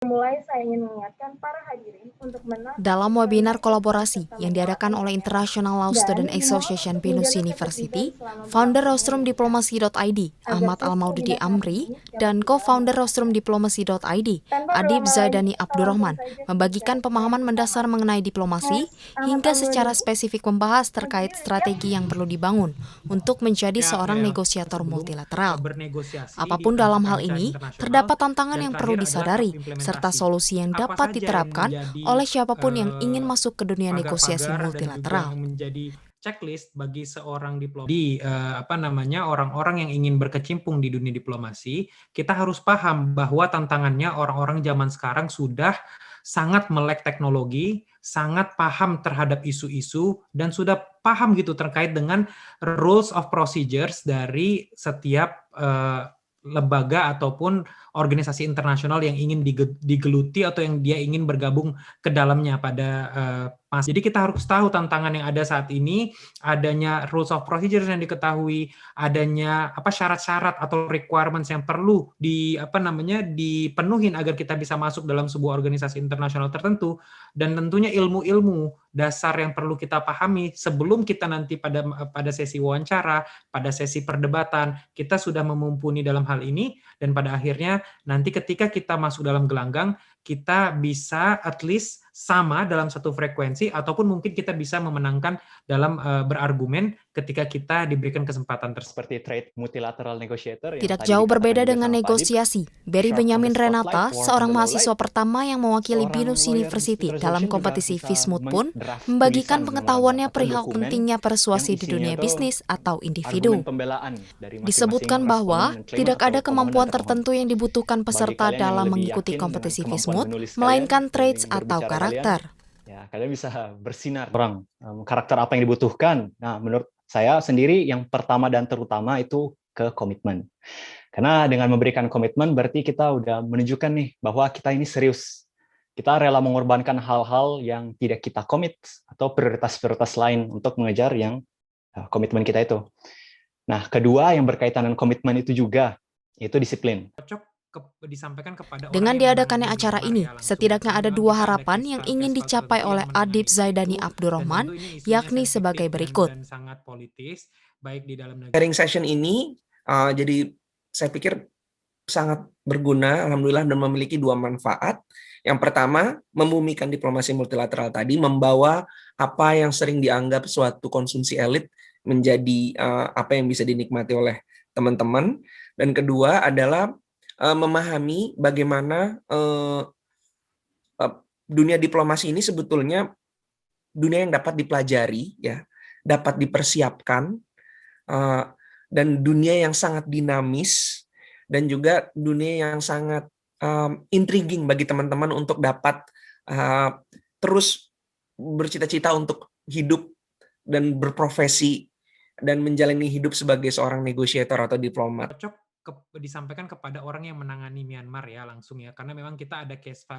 Mulai saya ingin mengingatkan para hadirin untuk menata Dalam webinar kolaborasi yang diadakan oleh International Law dan Student dimohon Association untuk Binus menjaga ketertiban University, selama founder berlangsungnya Rostrum webinar Diplomasi.id, agar Ahmad sesi Al-Maududi webinar hari Amri, ini dapat dan berjalan co-founder dengan Rostrum lancar. Diplomasi.id, Tanpa Adib berlama lagi, Zaidani salam Abdurrahman, saja secara membagikan pemahaman mendasar bersama. mengenai diplomasi Mas Ahmad hingga secara Al-Maududi, spesifik membahas terkait siap? strategi yang perlu dibangun untuk menjadi Ya, seorang ya, negosiator sebelum multilateral. bernegosiasi di Apapun dalam hal kancah ini, internasional, terdapat tantangan dan yang perlu terakhir adalah tahap disadari, serta implementasi. solusi yang Apa dapat saja yang diterapkan oleh menjadi siapapun yang ingin masuk ke dunia negosiasi pagar-pagar dan juga multilateral. yang menjadi checklist bagi seorang diplomasi, orang-orang yang ingin berkecimpung di dunia diplomasi, kita harus paham bahwa tantangannya orang-orang zaman sekarang sudah sangat melek teknologi, sangat paham terhadap isu-isu, dan sudah paham gitu terkait dengan rules of procedures dari setiap lembaga ataupun organisasi internasional yang ingin digeluti atau yang dia ingin bergabung ke dalamnya pada Jadi kita harus tahu tantangan yang ada saat ini, adanya rules of procedures yang diketahui, adanya syarat-syarat atau requirements yang perlu dipenuhin agar kita bisa masuk dalam sebuah organisasi internasional tertentu, dan tentunya ilmu-ilmu dasar yang perlu kita pahami sebelum kita nanti pada sesi wawancara, pada sesi perdebatan, kita sudah memumpuni dalam hal ini, dan pada akhirnya nanti ketika kita masuk dalam gelanggang, kita bisa at least sama dalam satu frekuensi, ataupun mungkin kita bisa memenangkan dalam berargumen ketika kita diberikan kesempatan tersebut. Seperti trade multilateral negotiator yang Tidak tadi jauh dikatakan berbeda juga dengan sama Pak Adib, negosiasi, Berry sharp on the Benyamin spotlight, Renata, warm seorang in the low mahasiswa light. pertama yang mewakili Seorang Binus lawyer University dispute dalam resolution juga kompetisi bisa Vismut pun mendraft membagikan tulisan, pengetahuannya memorial, atau perihal dokumen pentingnya yang persuasi di isinya dunia itu bisnis atau argumen individu. pembelaan dari masing-masing Disebutkan responden bahwa dan claimant tidak ada atau pemohon kemampuan dan termohon. tertentu yang dibutuhkan Bagi peserta kalian yang dalam lebih mengikuti yakin dengan kompetisi kemampuan Vismut, menulis kalian, melainkan traits training atau berbicara kalian, karakter. ya kalian bisa bersinar orang karakter apa yang dibutuhkan. Nah, menurut saya sendiri yang pertama dan terutama itu ke komitmen. Karena dengan memberikan komitmen berarti kita udah menunjukkan nih bahwa kita ini serius. Kita rela mengorbankan hal-hal yang tidak kita komit atau prioritas-prioritas lain untuk mengejar yang komitmen kita itu. Nah, kedua yang berkaitan dengan komitmen itu juga yaitu disiplin. Disampaikan kepada Dengan orang yang diadakannya menangani acara Myanmar ini, ya langsung, setidaknya karena ada memang dua kita ada harapan yang ingin case file dicapai tertentu oleh yang Adib mengenai Zaidani itu, dan Abdurrahman, tentu ini isunya yakni sebagai sensitif berikut. dan sangat politis, baik di dalam negeri. Sharing session ini jadi saya pikir sangat berguna, alhamdulillah, dan memiliki dua manfaat. Yang pertama, membumikan diplomasi multilateral tadi, membawa apa yang sering dianggap suatu konsumsi elit menjadi apa yang bisa dinikmati oleh teman-teman. Dan kedua adalah memahami bagaimana dunia diplomasi ini sebetulnya dunia yang dapat dipelajari, ya, dapat dipersiapkan, dan dunia yang sangat dinamis, dan juga dunia yang sangat intriguing bagi teman-teman untuk dapat terus bercita-cita untuk hidup dan berprofesi dan menjalani hidup sebagai seorang negosiator atau diplomat. Disampaikan kepada orang yang menangani Myanmar ya langsung ya, karena memang kita ada case file